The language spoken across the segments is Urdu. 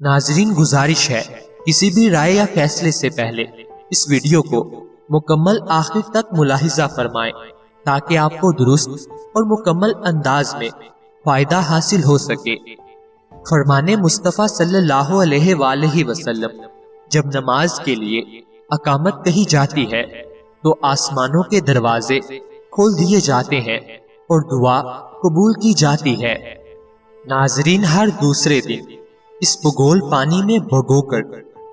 ناظرین گزارش ہے کسی بھی رائے یا فیصلے سے پہلے اس ویڈیو کو مکمل آخر تک ملاحظہ فرمائیں تاکہ آپ کو درست اور مکمل انداز میں فائدہ حاصل ہو سکے۔ فرمان مصطفیٰ صلی اللہ علیہ وآلہ وسلم جب نماز کے لیے اقامت کہی جاتی ہے تو آسمانوں کے دروازے کھول دیے جاتے ہیں اور دعا قبول کی جاتی ہے۔ ناظرین ہر دوسرے دن اس بگول پانی میں بھگو کر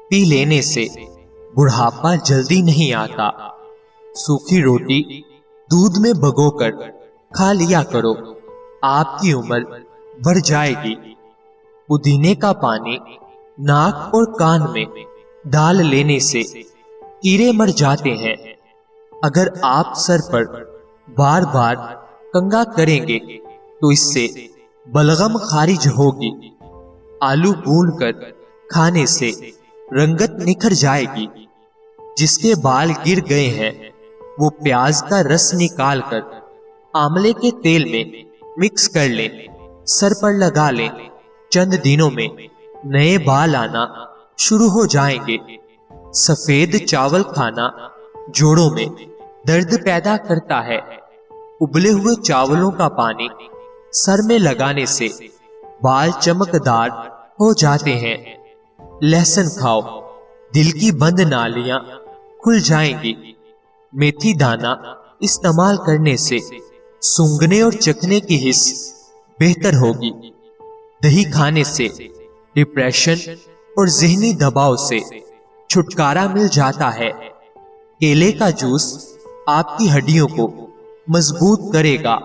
پی لینے سے بڑھاپا جلدی نہیں آتا۔ سوکھی روٹی دودھ میں بھگو کر کھا لیا کرو، آپ کی عمر بڑھ جائے گی۔ پودینے کا پانی ناک اور کان میں ڈال لینے سے کیڑے مر جاتے ہیں۔ اگر آپ سر پر بار بار کنگھا کریں گے تو اس سے بلغم خارج ہوگی۔ آلو بھون کر کھانے سے رنگت نکھر جائے گی۔ جس کے بال گر گئے ہیں وہ پیاز کا رس نکال کر آملے کے تیل میں مکس کر لیں، سر پر لگا لیں، چند دنوں میں نئے بال آنا شروع ہو جائیں گے۔ سفید چاول کھانا جوڑوں میں درد پیدا کرتا ہے۔ ابلے ہوئے چاولوں کا پانی سر میں لگانے سے بال چمکدار ہو جاتے ہیں۔ لہسن کھاؤ، دل کی بند نالیاں کھل جائیں گی۔ میتھی دانہ استعمال کرنے سے سونگھنے اور چکھنے کی حس بہتر ہوگی۔ دہی کھانے سے ڈپریشن اور ذہنی دباؤ سے چھٹکارا مل جاتا ہے۔ کیلے کا جوس آپ کی ہڈیوں کو مضبوط کرے گا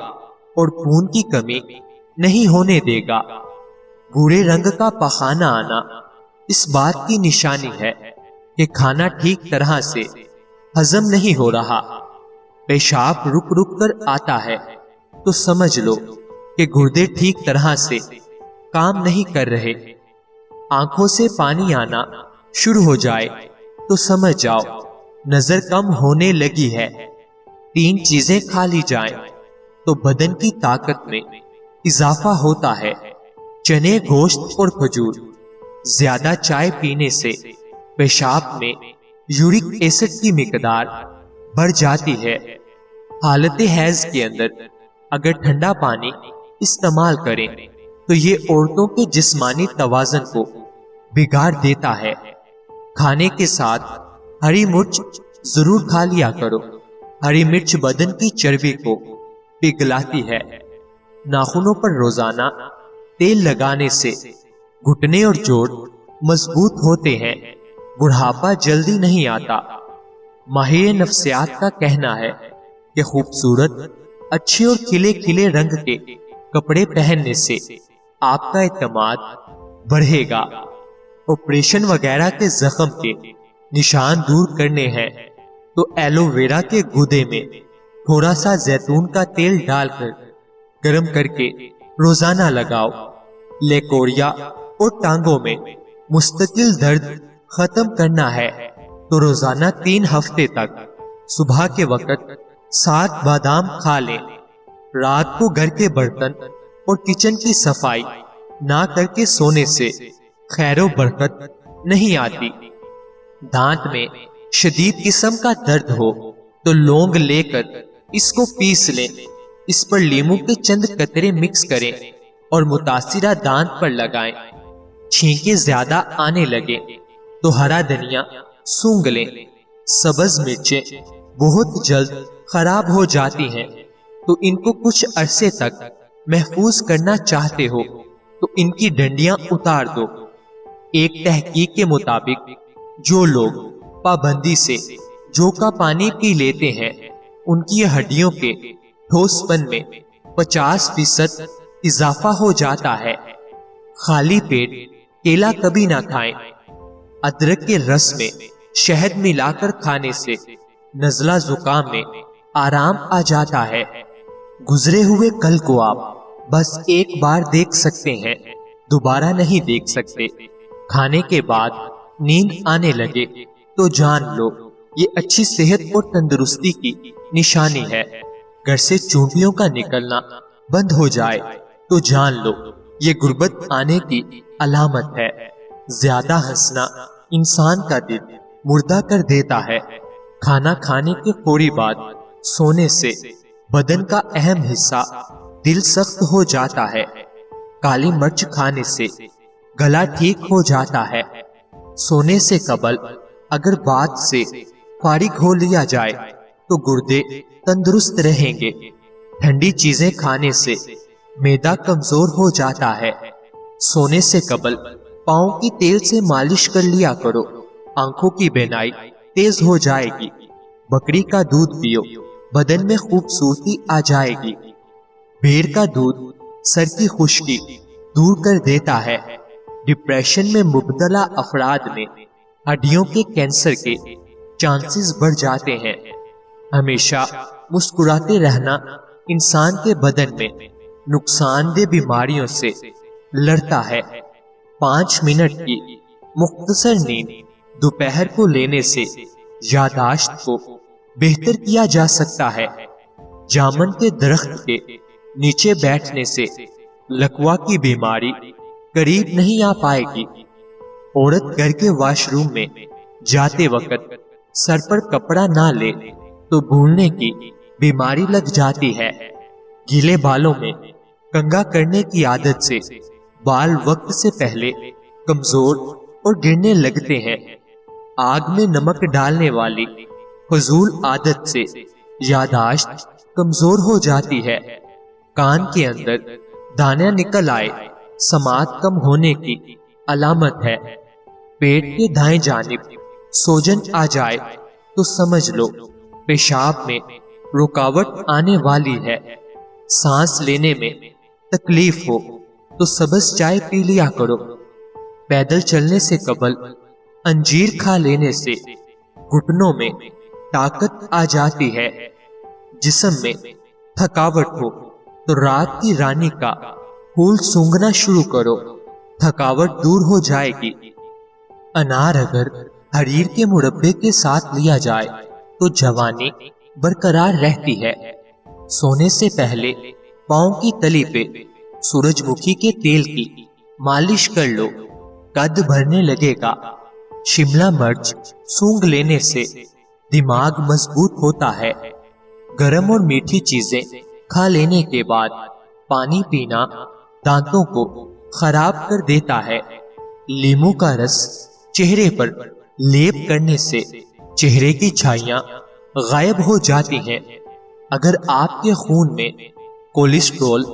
اور خون کی کمی نہیں ہونے دے گا۔ بھورے رنگ کا پخانہ آنا اس بات کی نشانی ہے کہ کھانا ٹھیک طرح سے ہضم نہیں ہو رہا۔ پیشاب رک رک کر آتا ہے تو سمجھ لو کہ گردے ٹھیک طرح سے کام نہیں کر رہے۔ آنکھوں سے پانی آنا شروع ہو جائے تو سمجھ جاؤ نظر کم ہونے لگی ہے۔ 3 چیزیں کھا لی جائیں تو بدن کی طاقت میں اضافہ ہوتا ہے: چنے، گوشت اور کھجور۔ زیادہ چائے پینے سے پیشاب میں یورک ایسڈ کی مقدار بڑھ جاتی ہے۔ حالت حیض کے اندر اگر ٹھنڈا پانی استعمال کریں تو یہ عورتوں کے جسمانی توازن کو بگاڑ دیتا ہے۔ کھانے کے ساتھ ہری مرچ ضرور کھا لیا کرو۔ ہری مرچ بدن کی چربی کو پگھلاتی ہے۔ ناخنوں پر روزانہ تیل لگانے سے گھٹنے اور جوڑ مضبوط ہوتے ہیں۔ بڑھاپا جلدی نہیں آتا۔ ماہر نفسیات کا کہنا ہے کہ خوبصورت، اچھے اور کھلے کھلے رنگ کے کپڑے پہننے سے آپ کا اعتماد بڑھے گا۔ آپریشن وغیرہ کے زخم کے نشان دور کرنے ہیں تو ایلو ویرا کے گودے میں تھوڑا سا زیتون کا تیل ڈال کر گرم کر کے روزانہ لگاؤ۔ لیکوریا اور ٹانگوں میں مستقل درد ختم کرنا ہے تو روزانہ 3 ہفتے تک صبح کے وقت 7 بادام کھا لیں۔ رات کو گھر کے برتن اور کچن کی صفائی نہ کر کے سونے سے خیر و برکت نہیں آتی۔ دانت میں شدید قسم کا درد ہو تو لونگ لے کر اس کو پیس لیں، اس پر لیموں کے چند قطرے مکس کریں اور متاثرہ دانت پر لگائیں۔ چھینکیں زیادہ آنے لگے تو ہرا دھنیا سونگھ لیں۔ سبز مرچیں بہت جلد خراب ہو جاتی ہیں تو ان کو کچھ عرصے تک محفوظ کرنا چاہتے ہو تو ان کی ڈنڈیاں اتار دو۔ ایک تحقیق کے مطابق جو لوگ پابندی سے جو کا پانی پی لیتے ہیں ان کی ہڈیوں کے ٹھوس پن میں 50% اضافہ ہو جاتا ہے۔ خالی پیٹ کیلا کبھی نہ کھائیں۔ ادرک کے رس میں شہد ملا کر کھانے سے نزلہ زکام میں آرام آ جاتا ہے۔ گزرے ہوئے کل کو آپ بس ایک بار دیکھ سکتے ہیں، دوبارہ نہیں دیکھ سکتے۔ کھانے کے بعد نیند آنے لگے تو جان لو یہ اچھی صحت اور تندرستی کی نشانی ہے۔ گھر سے چونٹیوں کا نکلنا بند ہو جائے تو جان لو یہ غربت آنے کی علامت ہے۔ زیادہ ہنسنا انسان کا دل مردہ کر دیتا ہے۔ کھانا کھانے کے فوری بعد سونے سے بدن کا اہم حصہ دل سخت ہو جاتا ہے۔ کالی مرچ کھانے سے گلا ٹھیک ہو جاتا ہے۔ سونے سے قبل اگر بات سے فارغ ہو لیا جائے تو گردے تندرست رہیں گے۔ ٹھنڈی چیزیں کھانے سے معدہ کمزور ہو جاتا ہے۔ سونے سے قبل پاؤں کی تیل سے مالش کر لیا کرو، آنکھوں کی بینائی تیز ہو جائے گی۔ بکری کا دودھ پیو، بدن میں خوبصورتی آ جائے گی۔ بھیڑ کا دودھ سر کی خشکی دور کر دیتا ہے۔ ڈپریشن میں مبتلا افراد میں ہڈیوں کے کینسر کے چانسز بڑھ جاتے ہیں۔ ہمیشہ مسکراتے رہنا انسان کے بدن میں نقصان دہ بیماریوں سے لڑتا ہے۔ 5 منٹ کی مختصر نیند دوپہر کو لینے سے یادداشت کو بہتر کیا جا سکتا ہے۔ جامن کے درخت کے نیچے بیٹھنے سے لکوا کی بیماری قریب نہیں آ پائے گی۔ عورت گھر کے واش روم میں جاتے وقت سر پر کپڑا نہ لے تو بھولنے کی بیماری لگ جاتی ہے۔ گیلے بالوں میں کنگھا کرنے کی عادت سے بال وقت سے پہلے کمزور اور گرنے لگتے ہیں۔ آگ میں نمک ڈالنے والی فضول عادت سے یادداشت کمزور ہو جاتی ہے۔ کان کے اندر دانے نکل آئے سماعت کم ہونے کی علامت ہے۔ پیٹ کے دائیں جانب سوجن آ جائے تو سمجھ لو پیشاب میں رکاوٹ آنے والی ہے۔ سانس لینے میں تکلیف ہو تو سبز چائے پی لیا کرو۔ پیدل چلنے سے قبل انجیر کھا لینے سے گھٹنوں میں طاقت آ جاتی ہے۔ جسم میں تھکاوٹ ہو تو رات کی رانی کا پھول سونگھنا شروع کرو، تھکاوٹ دور ہو جائے گی۔ انار اگر حریر کے مربے کے ساتھ لیا جائے تو جوانی برقرار رہتی ہے۔ سونے سے پہلے پاؤں کی تلی پہ سورج مکھی کے تیل کی مالش کر لو، قد بھرنے لگے گا۔ شملہ مرچ سونگھ لینے سے دماغ مضبوط ہوتا ہے۔ گرم اور میٹھی چیزیں کھا لینے کے بعد پانی پینا دانتوں کو خراب کر دیتا ہے۔ لیموں کا رس چہرے پر لیپ کرنے سے چہرے کی چھائیاں غائب ہو جاتی ہیں۔ اگر آپ کے خون میں کولیسٹرول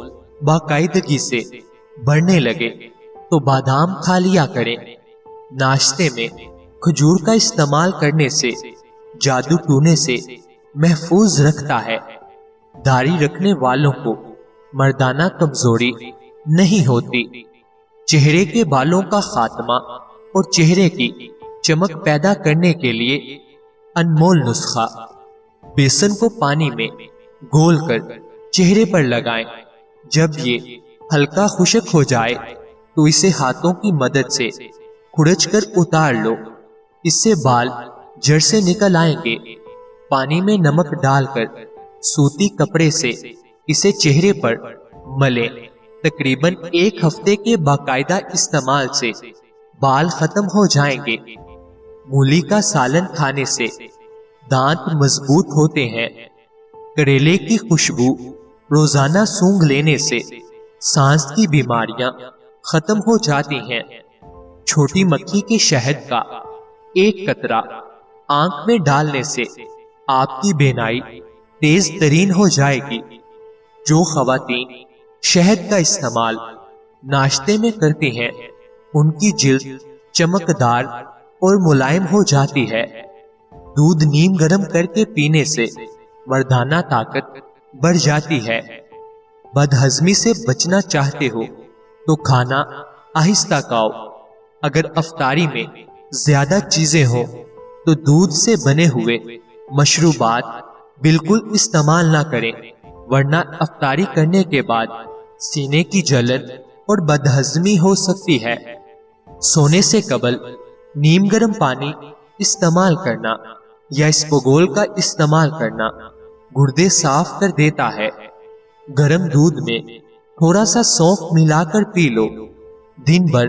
باقاعدگی سے بڑھنے لگے تو بادام کھا لیا کریں۔ ناشتے میں کھجور کا استعمال کرنے سے جادو ٹونے سے محفوظ رکھتا ہے۔ داڑھی رکھنے والوں کو مردانہ کمزوری نہیں ہوتی۔ چہرے کے بالوں کا خاتمہ اور چہرے کی چمک پیدا کرنے کے لیے انمول نسخہ، بیسن کو پانی میں گھول کر چہرے پر لگائیں۔ جب یہ ہلکا خشک ہو جائے تو اسے ہاتھوں کی مدد سے کھرچ کر اتار لو، اس سے بال جڑ سے نکل آئیں گے۔ پانی میں نمک ڈال کر سوتی کپڑے سے اسے چہرے پر ملیں۔ تقریباً 1 ہفتے کے باقاعدہ استعمال سے بال ختم ہو جائیں گے۔ مولی کا سالن کھانے سے دانت مضبوط ہوتے ہیں۔ کریلے کی خوشبو روزانہ سونگھ لینے سے سانس کی بیماریاں ختم ہو جاتی ہیں۔ چھوٹی مکھی کے شہد کا 1 قطرہ آنکھ میں ڈالنے سے آپ کی بینائی تیز ترین ہو جائے گی۔ جو خواتین شہد کا استعمال ناشتے میں کرتی ہیں ان کی جلد چمکدار اور ملائم ہو جاتی ہے۔ دودھ نیم گرم کر کے پینے سے مردانہ طاقت بڑھ جاتی ہے۔ بد ہضمی سے بچنا چاہتے ہو تو کھانا آہستہ کھاؤ۔ اگر افطاری میں زیادہ چیزیں ہوں تو دودھ سے بنے ہوئے مشروبات بالکل استعمال نہ کریں، ورنہ افطاری کرنے کے بعد سینے کی جلن اور بدہضمی ہو سکتی ہے۔ سونے سے قبل نیم گرم پانی استعمال کرنا یا اسپغول کا استعمال کرنا گردے صاف کر دیتا ہے۔ گرم دودھ میں تھوڑا سا سونف ملا کر پی لو۔ دن بھر